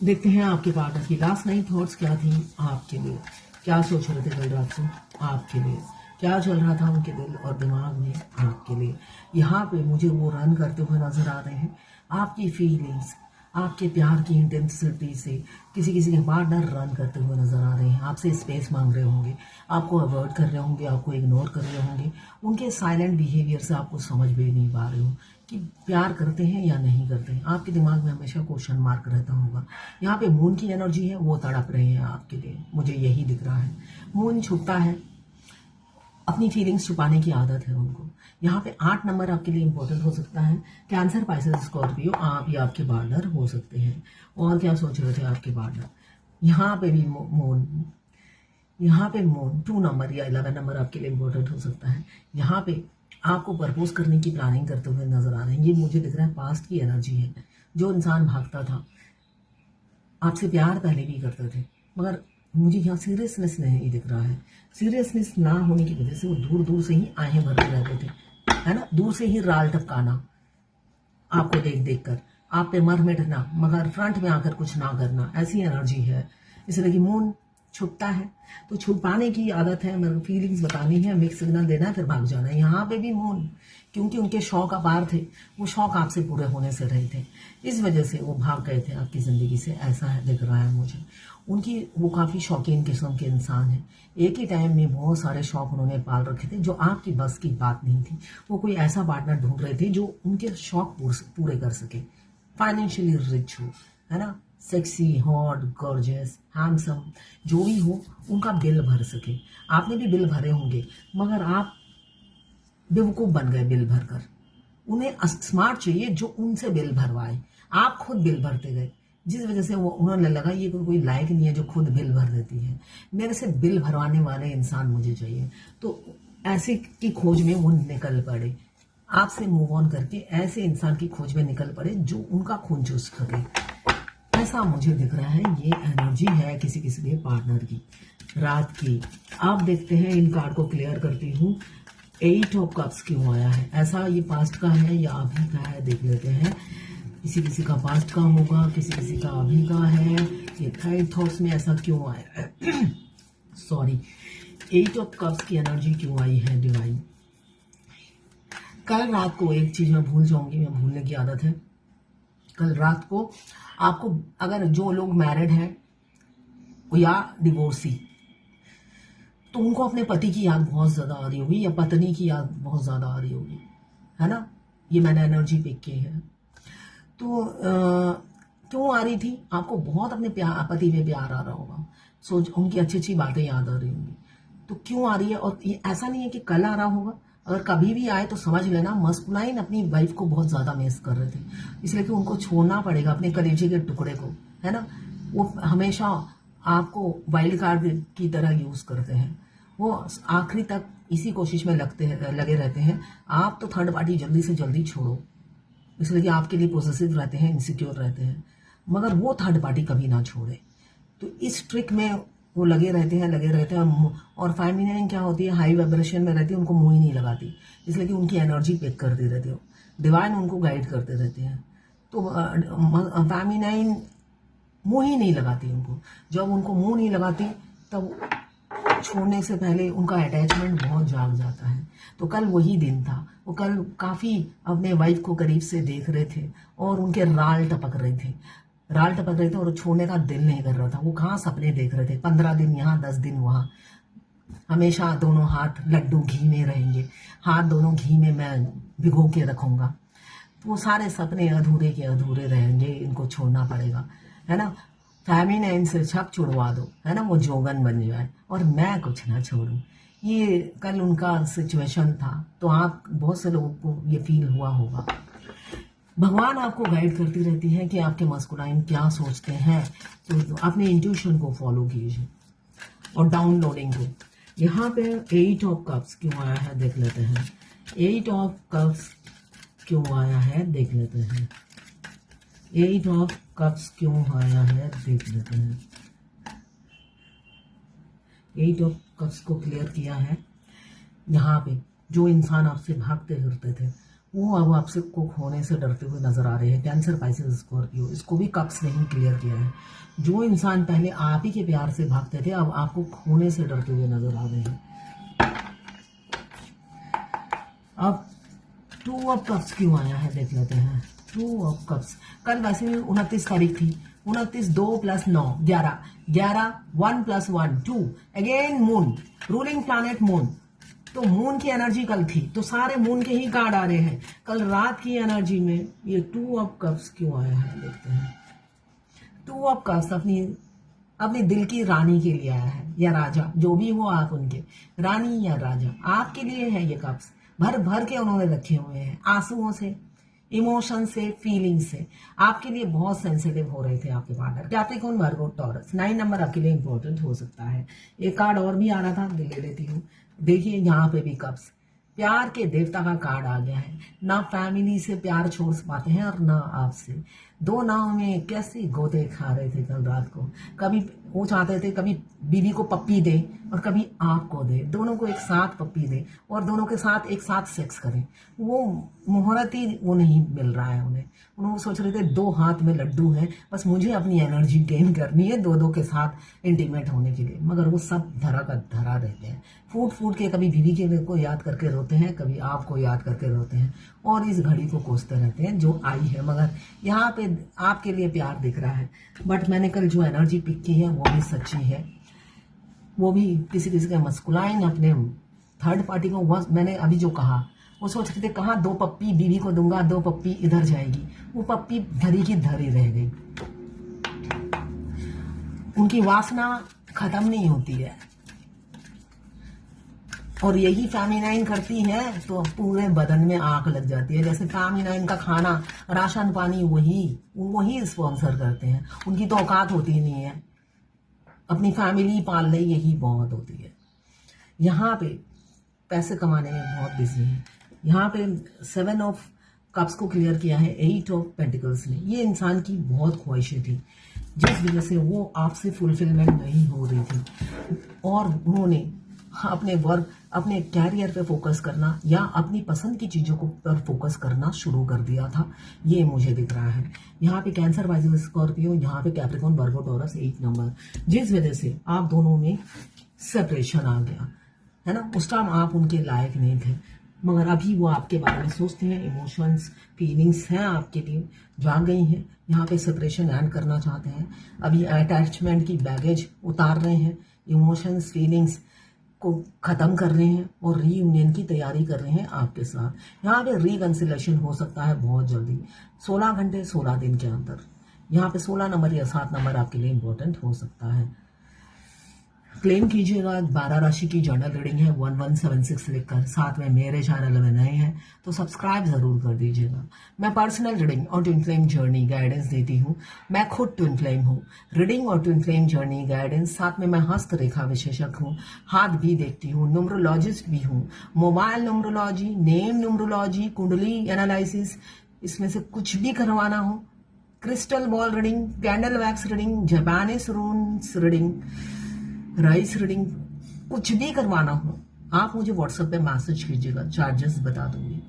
देखते हैं आपके पार्टनर की लास्ट नाइट थॉट्स क्या थी आपके लिए, क्या सोच रहे थे कल रात को आपके लिए, क्या चल रहा था उनके दिल और दिमाग में आपके लिए। यहाँ पे मुझे वो रन करते हुए नजर आ रहे हैं, आपकी फीलिंग्स, आपके प्यार की इंटेंसिटी से किसी किसी के पार्टनर रन करते हुए नजर आ रहे हैं, आपसे स्पेस मांग रहे होंगे, आपको अवॉइड कर रहे होंगे, आपको इग्नोर कर रहे होंगे। उनके साइलेंट बिहेवियर से आपको समझ भी नहीं पा रहे हो कि प्यार करते हैं या नहीं करते हैं। आपके दिमाग में हमेशा क्वेश्चन मार्क रहता होगा। यहाँ पे मून की एनर्जी है, वो तड़प रहे हैं आपके लिए, मुझे यही दिख रहा है। मून छुपता है, अपनी फीलिंग्स छुपाने की आदत है उनको। यहाँ पे 8 नंबर आपके लिए इंपॉर्टेंट हो सकता है। कैंसर, पाइसेस, स्कॉर्पियो, आप या आपके पार्टनर हो सकते हैं। और क्या सोच रहे थे आपके पार्टनर। यहाँ पे भी मून, यहाँ पे मून 2 नंबर या 11 नंबर आपके लिए इंपॉर्टेंट हो सकता है। यहाँ पे आपको प्रपोज करने की प्लानिंग करते हुए नजर आ रहे हैं। ये मुझे दिख रहा है पास्ट की एनर्जी है। जो इंसान भागता था, आपसे प्यार पहले भी करते थे, मगर मुझे यहाँ सीरियसनेस नहीं दिख रहा है। सीरियसनेस ना होने की वजह से वो दूर दूर से ही आहें भरते रहते थे, है ना, दूर से ही राल टपकाना, आपको देख देख कर आप पे मर मिटना, मगर फ्रंट में आकर कुछ ना करना, ऐसी एनर्जी है। इसलिए कि मून छुपता है तो छुपाने की आदत है, मेरे फीलिंग्स बतानी है, मिक्स सिग्नल देना है, फिर भाग जाना है। यहाँ पे भी मून, क्योंकि उनके शौक अपार थे, वो शौक आपसे पूरे होने से रहे थे, इस वजह से वो भाग गए थे आपकी जिंदगी से, ऐसा है दिख रहा है मुझे। उनकी वो काफी शौकीन किस्म के इंसान है। एक ही टाइम में बहुत सारे शौक उन्होंने पाल रखे थे जो आपकी बस की बात नहीं थी। वो कोई ऐसा पार्टनर ढूंढ रहे थे जो उनके शौक पूरे कर सके, फाइनेंशियली रिच हो, है ना, सेक्सी, हॉट, गॉर्जियस, हैंडसम, जो भी हो, उनका बिल भर सके। आपने भी बिल भरे होंगे, मगर आप बेवकूफ बन गए बिल भरकर। उन्हें स्मार्ट चाहिए जो उनसे बिल भरवाए, आप खुद बिल भरते गए, जिस वजह से वो उन्होंने लगा ये कोई लायक नहीं है जो खुद बिल भर देती है, मेरे से बिल भरवाने वाले इंसान मुझे चाहिए। तो ऐसे की खोज में वो निकल पड़े, आपसे मूव ऑन करके ऐसे इंसान की खोज में निकल पड़े जो उनका खून चूस सके, ऐसा मुझे दिख रहा है। ये एनर्जी है किसी किसी के पार्टनर की रात की। आप देखते हैं, इन कार्ड को क्लियर करती हूँ। 8 ऑफ कप्स क्यों आया है, ऐसा ये पास्ट का है या अभी का है, देख लेते हैं। किसी किसी का पास्ट का होगा, किसी किसी का अभी का है। ये थर्ड थॉट्स में ऐसा क्यों आया है सॉरी, 8 ऑफ कप्स की एनर्जी क्यों आई है डिवाइन। कल रात को एक चीज मैं भूल जाऊंगी, मैं भूलने की आदत है। कल रात को आपको, अगर जो लोग मैरिड हैं या डिवोर्सी, तो उनको अपने पति की याद बहुत ज्यादा आ रही होगी या पत्नी की याद बहुत ज्यादा आ रही होगी, है ना। ये मैंने एनर्जी पिक की है। तो क्यों आ रही थी, आपको बहुत अपने पति में प्यार आ रहा होगा, सोच उनकी अच्छी अच्छी बातें याद आ रही होंगी। तो क्यों आ रही है, और ये ऐसा नहीं है कि कल आ रहा होगा, अगर कभी भी आए तो समझ लेना मस्कुलाइन अपनी वाइफ को बहुत ज्यादा मिस कर रहे थे, इसलिए कि उनको छोड़ना पड़ेगा अपने कलेजे के टुकड़े को, है ना। वो हमेशा आपको वाइल्ड कार्ड की तरह यूज करते हैं, वो आखिरी तक इसी कोशिश में लगे रहते हैं। आप तो थर्ड पार्टी जल्दी से जल्दी छोड़ो, इसलिए कि आपके लिए पॉजिटिव रहते हैं, इनसिक्योर रहते हैं, मगर वो थर्ड पार्टी कभी ना छोड़े। तो इस ट्रिक में वो लगे रहते हैं। और फेमिनिन क्या होती है, हाई वाइब्रेशन में रहती है, उनको मुंह ही नहीं लगाती, इसलिए कि उनकी एनर्जी पिक करते रहते हो, डिवाइन उनको गाइड करते रहते हैं। तो फेमिनिन मुंह ही नहीं लगाती उनको, जब उनको मुंह नहीं लगाती तब छोड़ने से पहले उनका अटैचमेंट बहुत जाग जाता है। तो कल वही दिन था, वो कल काफी अपने वाइफ को करीब से देख रहे थे और उनके राल टपक रहे थे और छोड़ने का दिल नहीं कर रहा था। वो कहाँ सपने देख रहे थे, 15 दिन यहाँ 10 दिन वहां, हमेशा दोनों हाथ लड्डू घी में रहेंगे, हाथ दोनों घी में मैं भिगो के रखूंगा। तो वो सारे सपने अधूरे के अधूरे रहेंगे, इनको छोड़ना पड़ेगा, है ना। फेमिनिन से छक छुड़वा दो, है ना, वो जोगन बन जाए और मैं कुछ ना छोड़ूं। ये कल उनका सिचुएशन था, तो आप बहुत से लोगों को ये फील हुआ होगा। भगवान आपको गाइड करती रहती है कि आपके मस्कुलाइन क्या सोचते हैं, तो अपने इंट्यूशन को फॉलो कीजिए और डाउनलोडिंग को। यहाँ पे 8 ऑफ कप्स क्यों आया है देख लेते हैं। 8 ऑफ कप्स क्यों आया है देख लेते हैं। 8 ऑफ कप्स क्यों आया है देख लेते हैं। 8 ऑफ कप्स को क्लियर किया है। यहाँ पे जो इंसान आपसे भागते फिरते थे, वो अब आपसे को खोने से डरते हुए नजर आ रहे हैं। कैंसर, पाइसेस, स्कॉर्पियो, इसको भी कप्स नहीं क्लियर किया है। जो इंसान पहले आप ही के प्यार से भागते थे अब आपको खोने से डरते हुए नजर आ रहे हैं। अब 2 ऑफ कप्स क्यों आया है देख लेते हैं। 2 ऑफ कप्स, कल वैसे भी 29 तारीख थी। 29, 2 + 9 11, 11 1 + 1 2, again moon, ruling planet moon. तो मून की एनर्जी कल थी, तो सारे मून के ही कार्ड आ रहे हैं। कल रात की एनर्जी में ये 2 ऑफ कप्स क्यों आया है देखते हैं। 2 ऑफ कप्स अपनी दिल की रानी के लिए आया है, या राजा, जो भी हो आप उनके, रानी या राजा आपके लिए है। ये कप्स भर भर के उन्होंने रखे हुए हैं, आंसुओं से, इमोशन से, फीलिंग से। आपके लिए बहुत सेंसिटिव हो रहे थे आपके पार्टनर। कैप्रिकॉर्न, वर्गो, टॉरस। 9 नंबर आपके लिए इंपॉर्टेंट हो सकता है। एक कार्ड और भी आ रहा था, ले लेती हूँ। देखिए यहाँ पे भी कप्स, प्यार के देवता का कार्ड आ गया है। ना फैमिली से प्यार छोड़ पाते हैं और ना आपसे। 2 नाव में कैसे गोते खा रहे थे कल रात को। कभी वो चाहते थे कभी बीवी को पप्पी दे और कभी आपको दे, दोनों को एक साथ पप्पी दे और दोनों के साथ एक साथ सेक्स करें। वो मुहूर्त ही वो नहीं मिल रहा है उन्हें। उन्होंने सोच रहे थे 2 हाथ में लड्डू है, बस मुझे अपनी एनर्जी गेन करनी है 2 के साथ इंटीमेट होने के लिए। मगर वो सब धरा का धरा रहते हैं, फूट फूट के कभी बीवी के को याद करके रोते हैं, कभी आपको याद करके रोते हैं और इस घड़ी को कोसते रहते हैं जो आई है। मगर यहाँ पे आपके लिए प्यार दिख रहा है। बट मैंने कल जो एनर्जी पिक की है वो भी सच्ची है। वो भी किसी किसी का मस्कुलाइन अपने थर्ड पार्टी को, वो मैंने अभी जो कहा, वो सोच रहे थे कहाँ 2 पप्पी बीवी को दूंगा, 2 पप्पी इधर जाएगी। वो पप्पी धरी की धरी रह गई। उनकी वासना खत्म नहीं होती है और यही फेमिनाइन करती है तो पूरे बदन में आग लग जाती है। जैसे फेमिनाइन का खाना, राशन पानी वही स्पॉन्सर करते हैं। उनकी तो औकात होती नहीं है, अपनी फैमिली पालने यही बहुत होती है। यहाँ पे पैसे कमाने में बहुत बिजी है। यहाँ पे 7 ऑफ कप्स को क्लियर किया है 8 ऑफ पेंटिकल्स ने। ये इंसान की बहुत ख्वाहिशें थी जिस वजह से वो आपसे फुलफिलमेंट नहीं हो रही थी और उन्होंने अपने वर्क, अपने कैरियर पे फोकस करना या अपनी पसंद की चीज़ों को पर फोकस करना शुरू कर दिया था। ये मुझे दिख रहा है। यहाँ पे कैंसर, पाइसेस, स्कॉर्पियो, यहाँ पे कैप्रिकॉर्न, वर्गो, टॉरस 8 नंबर, जिस वजह से आप दोनों में सेपरेशन आ गया है ना। उस टाइम आप उनके लायक नहीं थे मगर अभी वो आपके बारे में सोचते हैं। इमोशंस, फीलिंग्स हैं आपके लिए, जाग गई हैं। यहाँ पे सेपरेशन एंड करना चाहते हैं। अभी अटैचमेंट की बैगेज उतार रहे हैं, इमोशंस, फीलिंग्स को खत्म कर रहे हैं और रीयूनियन की तैयारी कर रहे हैं आपके साथ। यहाँ पे रिकंसिलेशन हो सकता है बहुत जल्दी, 16 घंटे 16 दिन के अंदर। यहाँ पे 16 नंबर या 7 नंबर आपके लिए इंपॉर्टेंट हो सकता है। क्लेम कीजिएगा। 12 राशि की जर्नल रीडिंग है 1176 लिखकर। साथ में मेरे चैनल में नए हैं तो सब्सक्राइब जरूर कर दीजिएगा। मैं पर्सनल रीडिंग और ट्विन फ्लेम जर्नी गाइडेंस देती हूँ। मैं खुद ट्विन फ्लेम हूँ। रीडिंग और ट्विन फ्लेम जर्नी गाइडेंस, साथ में मैं हस्तरेखा विशेषज्ञ हूँ, हाथ भी देखती हूँ, न्यूमरोलॉजिस्ट भी हूँ। मोबाइल न्यूमरोलॉजी, नेम न्यूमरोलॉजी, कुंडली एनालिसिस, इसमें से कुछ भी करवाना हो, crystal ball reading, candle wax reading, Japanese रून्स reading, rice reading, कुछ भी करवाना हो आप मुझे व्हाट्सएप पे मैसेज कीजिएगा, चार्जेस बता दूंगी।